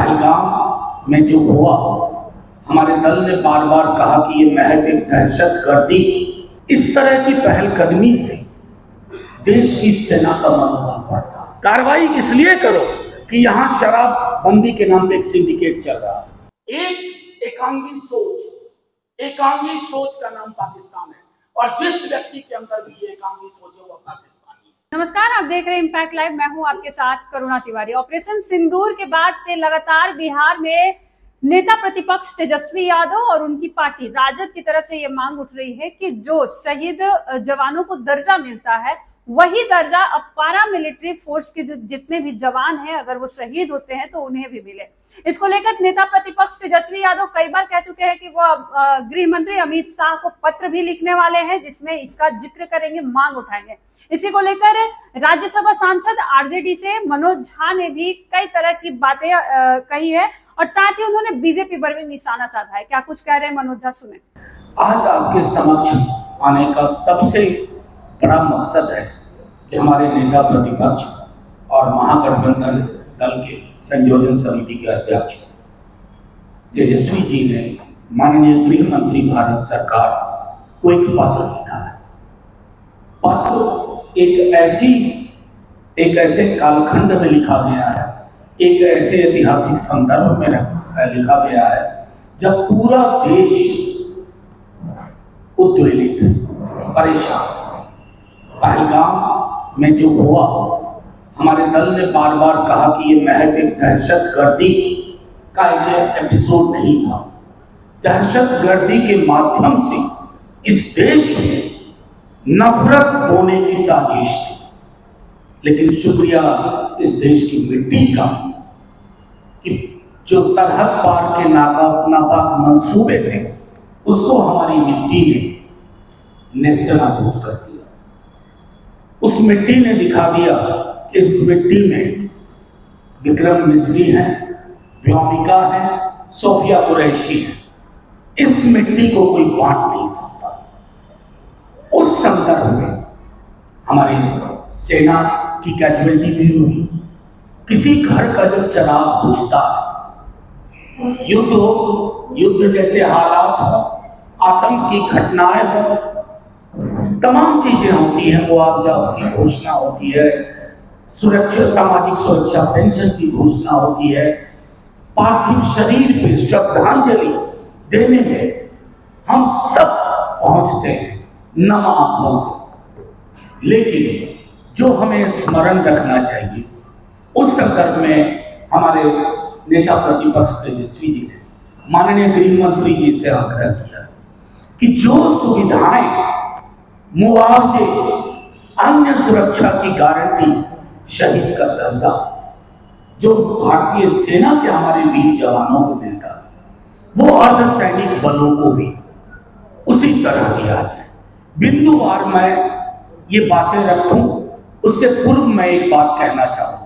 पहलगाम में जो हुआ, हमारे दल ने बार बार कहा कि ये महज एक दहशतगर्दी। इस तरह की पहलकदमी से देश की सेना का मनोबल बढ़ता। कार्रवाई इसलिए करो कि यहाँ शराब बंदी के नाम पे एक सिंडिकेट चल रहा है। एकांगी सोच का नाम पाकिस्तान है, और जिस व्यक्ति के अंदर भी ये एकांगी सोच है वो पाकिस्तानी है। नमस्कार, आप देख रहे हैं इम्पैक्ट लाइव। मैं हूं आपके साथ करुणा तिवारी। ऑपरेशन सिंदूर के बाद से लगातार बिहार में नेता प्रतिपक्ष तेजस्वी यादव और उनकी पार्टी राजद की तरफ से ये मांग उठ रही है कि जो शहीद जवानों को दर्जा मिलता है वही दर्जा अब पारा मिलिट्री फोर्स के जो जितने भी जवान हैं, अगर वो शहीद होते हैं तो उन्हें भी मिले। इसको लेकर नेता प्रतिपक्ष तेजस्वी यादव कई बार कह चुके हैं कि वो गृह मंत्री अमित शाह को पत्र भी लिखने वाले हैं जिसमें इसका जिक्र करेंगे, मांग उठाएंगे। इसी को लेकर राज्यसभा सांसद आरजेडी से मनोज झा ने भी कई तरह की बातें कही है और साथ ही उन्होंने बीजेपी पर भी निशाना साधा है। क्या कुछ कह रहे हैं मनोज झा, सुने। आज आपके समक्ष आने का सबसे बड़ा मकसद है कि हमारे नेता प्रतिपक्ष और महागठबंधन दल के संयोजन समिति के अध्यक्ष तेजस्वी जी ने माननीय गृह मंत्री भारत सरकार को एक पत्र लिखा है। पत्र एक ऐसे कालखंड में लिखा गया है, एक ऐसे ऐतिहासिक संदर्भ में लिखा गया है जब पूरा देश उद्वेलित, परेशान। पहलगाम में जो हुआ, हमारे दल ने बार बार कहा कि ये महज एक दहशतगर्दी का एक एपिसोड नहीं था। दहशतगर्दी के माध्यम से इस देश में नफरत बोने की साजिश थी। लेकिन शुक्रिया इस देश की मिट्टी का कि जो सरहद पार के नापाक मंसूबे थे उसको हमारी मिट्टी ने नेस्तनाबूद कर दिया। उस मिट्टी ने दिखा दिया, इस मिट्टी में विक्रम मिस्री हैं, व्योमिका है, सोफिया कुरैशी है। इस मिट्टी को कोई बांट नहीं सकता। उस संदर्भ में हमारी सेना की कैजुअलिटी भी हुई। किसी घर का जब चिराग बुझता है, युद्ध हो, युद्ध जैसे हालात हो, आतंक की घटनाएं हो, तमाम चीजें होती हैं, मुआवजा की घोषणा होती है, सुरक्षा, सामाजिक सुरक्षा पेंशन की घोषणा होती है, पार्थिव शरीर पे श्रद्धांजलि देने में हम सब पहुंचते हैं नम आंखों से। लेकिन जो हमें स्मरण रखना चाहिए, उस संदर्भ में हमारे नेता प्रतिपक्ष तेजस्वी जी ने माननीय गृह मंत्री जी से आग्रह किया कि जो सुविधाएं, मुआवजे, अन्य सुरक्षा की गारंटी, शहीद का दर्जा जो भारतीय सेना के हमारे वीर जवानों को मिलता है वो अर्धसैनिक बलों को भी उसी तरह दिया जाए। बिंदुवार मैं ये बातें रखूं, उससे पूर्व मैं एक बात कहना चाहूंगा।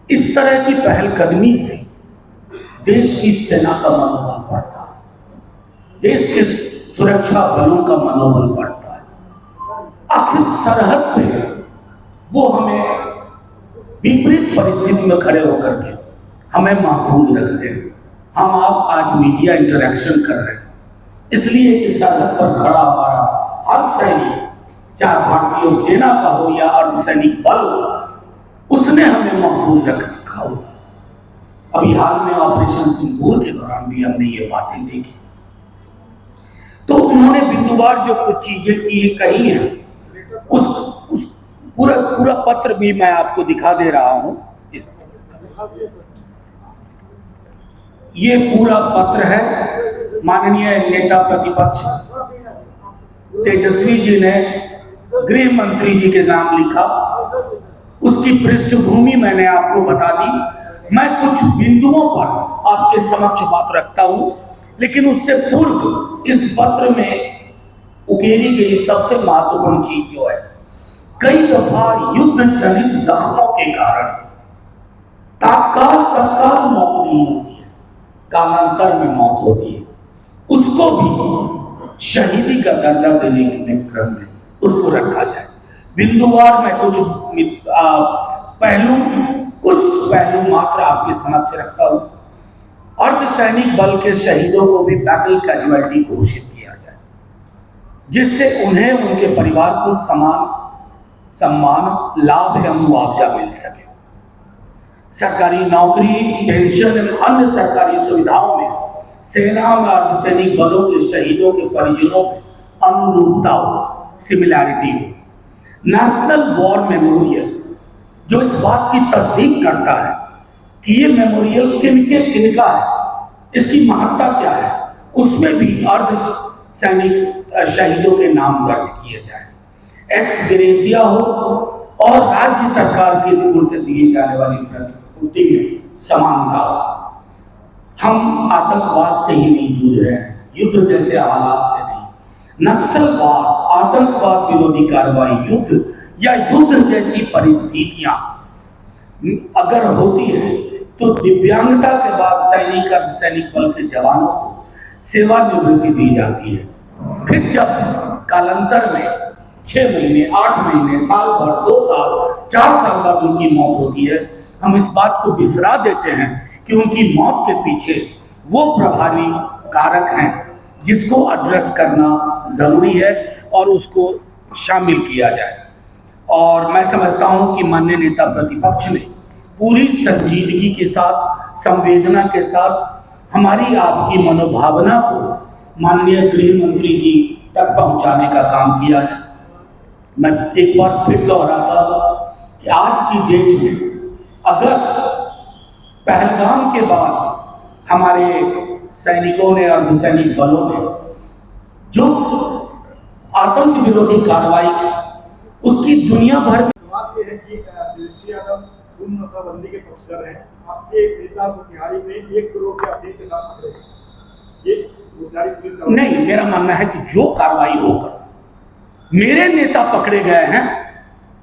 इस तरह की पहलकदमी से देश की सेना का मनोबल बढ़ता है, देश के सुरक्षा बलों का मनोबल बढ़ता है। आखिर सरहद पे वो हमें विपरीत परिस्थिति में खड़े होकर के हमें महफूज रखते हैं। हम आप आज मीडिया इंटरेक्शन कर रहे हैं इसलिए कि सरहद पर खड़ा हमारा हर सैनिक, चाहे भारतीय सेना का हो या अर्धसैनिक बल, उसने हमें महफूज रखा हुआ। अभी हाल में ऑपरेशन सिंदूर के दौरान भी हमने ये बातें देखी। तो उन्होंने बिंदुवार जो कुछ चीजें कही हैं, उस पूरा पत्र भी मैं आपको दिखा दे रहा हूं। ये पूरा पत्र है, माननीय नेता प्रतिपक्ष तेजस्वी जी ने गृह मंत्री जी के नाम लिखा। उसकी पृष्ठभूमि मैंने आपको बता दी। मैं कुछ बिंदुओं पर आपके समक्ष बात रखता हूं, लेकिन उससे पूर्व इस पत्र में उकेरी गई सबसे महत्वपूर्ण चीज जो है, कई दफा युद्ध जनित जख्मों के कारण तत्काल मौत नहीं होती है, कालांतर में मौत होती है। उसको भी शहीदी का दर्जा देने के क्रम में उसको रखा जाए। बिंदुवार में कुछ पहलू कुछ पहलू मात्र आपके समक्ष रखता हूं। अर्धसैनिक बल के शहीदों को भी बैटल कैजुअलिटी घोषित किया जाए, जिससे उन्हें उनके परिवार को समान सम्मान, लाभ एवं मुआवजा मिल सके। सरकारी नौकरी, पेंशन एवं अन्य सरकारी सुविधाओं में सेना और अर्धसैनिक बलों के शहीदों के परिजनों में अनुरूपता हो, सिमिलैरिटी हो। नेशनल वॉर मेमोरियल जो इस बात की तस्दीक करता है कि ये मेमोरियल किनका है, इसकी महत्ता क्या है, उसमें भी अर्धसैनिक शहीदों के नाम दर्ज किए जाए। एक्स ग्रेसिया हो और राज्य सरकार की ओर से दिए जाने वाली प्रतिपूर्ति में समानता हो। हम आतंकवाद से ही नहीं जूझ रहे हैं, युद्ध जैसे हालात से नहीं। नक्सलवाद, आतंकवाद विरोधी कार्रवाई, युद्ध या युद्ध जैसी परिस्थितियां अगर होती है तो दिव्यांगता के बाद सैनिक अर्धसैनिक बल के जवानों को सेवानिवृत्ति दी जाती है। फिर जब कालांतर में 6 महीने, 8 महीने, साल भर, 2 साल, 4 साल बाद उनकी मौत होती है, हम इस बात को बिसरा देते हैं कि उनकी मौत के पीछे वो प्रभावी कारक हैं जिसको एड्रेस करना जरूरी है और उसको शामिल किया जाए। और मैं समझता हूं कि माननीय नेता प्रतिपक्ष ने पूरी संजीदगी के साथ, संवेदना के साथ हमारी आपकी मनोभावना को माननीय गृह मंत्री जी तक पहुंचाने का काम किया है। मैं एक बार फिर दोहराता हूं कि आज की डेट में अगर पहलगाम के बाद हमारे सैनिकों ने, अर्धसैनिक बलों ने जो आतंक विरोधी कार्रवाई की, उसकी दुनिया भर में बात यह है कि तेजस्वी यादव पूर्ण नशाबंदी के पक्षधर हैं। आपके नेता मोतिहारी में 1 करोड़ के अफीम के साथ पकड़े गए। ये मोतिहारी पुलिस का नहीं, मेरा मानना है कि जो कार्रवाई होकर मेरे नेता पकड़े गए हैं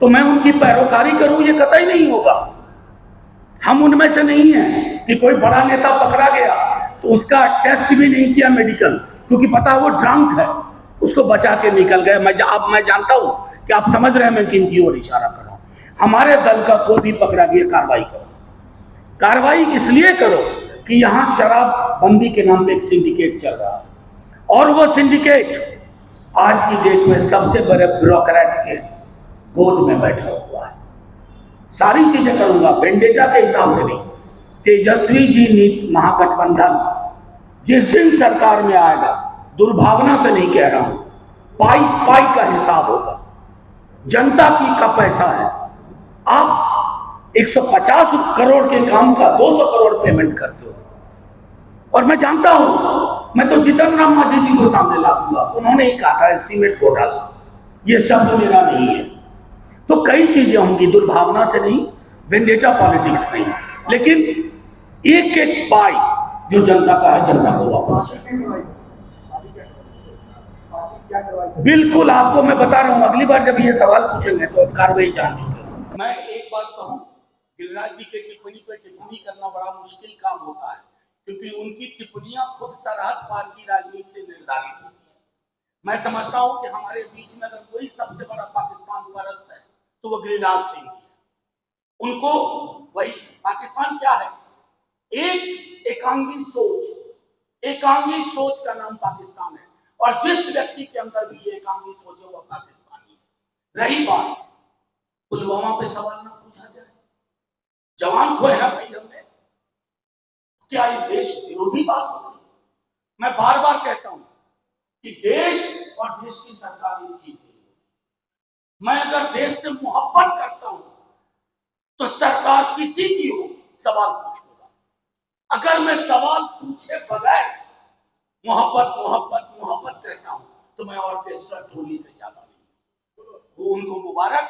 तो मैं उनकी पैरोकारी करूं, ये कतई नहीं होगा। हम उनमें से नहीं हैं कि कोई बड़ा नेता पकड़ा गया तो उसका टेस्ट भी नहीं किया मेडिकल, क्योंकि पता वो ड्रंक है, उसको बचा के निकल गए। मैं जानता हूं कि आप समझ रहे हैं मैं किन की ओर इशारा कर रहा हूं। हमारे दल का कोई भी पकड़ा गया, कार्रवाई करो। कार्रवाई इसलिए करो कि यहां शराब बंदी के नाम पे एक सिंडिकेट चल रहा है और वो सिंडिकेट आज की डेट में सबसे बड़े ब्यूरोक्रेट के गोद में बैठा हुआ है। सारी चीजें करूंगा वेंडेटा के हिसाब से नहीं। तेजस्वी जी महागठबंधन जिस दिन सरकार में आएगा, दुर्भावना से नहीं कह रहा हूं, पाई पाई का हिसाब होगा। जनता का पैसा है। आप 150 करोड़ के काम का 200 करोड़ पेमेंट करते हो। और मैं जानता हूं, मैं तो जीतन राम मांझी जी को सामने ला दूंगा, उन्होंने ही कहा था एस्टीमेट घोटाला, ये शब्द मेरा नहीं है। तो कई चीजें होंगी, दुर्भावना से नहीं, वेंडेटा पॉलिटिक्स नहीं, लेकिन एक एक पाई जो जनता का है, जनता को वापस चाहिए। बिल्कुल, आपको मैं बता रहा हूं, अगली बार जब ये सवाल पूछेंगे तो आप कार्रवाई जान चुके। मैं एक बात कहूं, गिरिराज जी के टिप्पणी पे टिप्पणी करना बड़ा मुश्किल काम होता है, क्योंकि उनकी टिप्पणियां खुद सरहद पार की राजनीति से निर्धारित होती है। मैं समझता हूं कि हमारे बीच में अगर कोई सबसे बड़ा पाकिस्तान परस्त है तो वो गिरिराज सिंह जी। उनको वही पाकिस्तान क्या है, एक एकांगी सोच का नाम पाकिस्तान है, और जिस व्यक्ति के अंदर भी ये एकांगी सोच है वो पाकिस्तानी है। रही बात पुलवामा पे सवाल ना पूछा जाए, जवान खोए हैं भाई हमने, क्या ये देश विरोधी बात होगी? मैं बार बार कहता हूं कि देश और देश की सरकार एक चीज है। मैं अगर देश से मोहब्बत करता हूं तो सरकार किसी की हो सवाल पूछूंगा। अगर मैं सवाल पूछे बगैर मोहब्बत कहता हूं तो मैं ऑर्केस्ट्रा ढोली से ज्यादा नहीं। वो उनको मुबारक,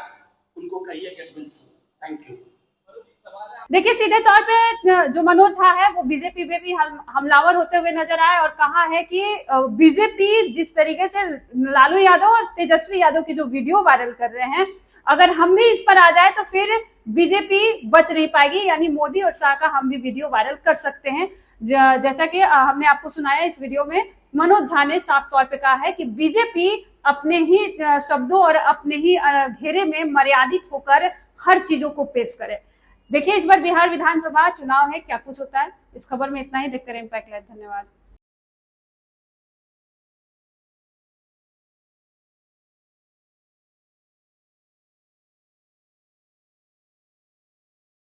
उनको कहिए get well soon. Thank you. देखिए, सीधे तौर पे जो मनोज झा है वो बीजेपी पे भी हमलावर होते हुए नजर आए और कहा है कि बीजेपी जिस तरीके से लालू यादव और तेजस्वी यादव की जो वीडियो वायरल कर रहे हैं, अगर हम भी इस पर आ जाए तो फिर बीजेपी बच नहीं पाएगी, यानी मोदी और शाह का हम भी वीडियो वायरल कर सकते हैं। जैसा कि हमने आपको सुनाया, इस वीडियो में मनोज झा ने साफ तौर पे कहा है कि बीजेपी अपने ही शब्दों और अपने ही घेरे में मर्यादित होकर हर चीजों को पेश करे। देखिए इस बार बिहार विधानसभा चुनाव है, क्या कुछ होता है। इस खबर में इतना ही, देखते रहे इम्पैक्ट लाइव। धन्यवाद।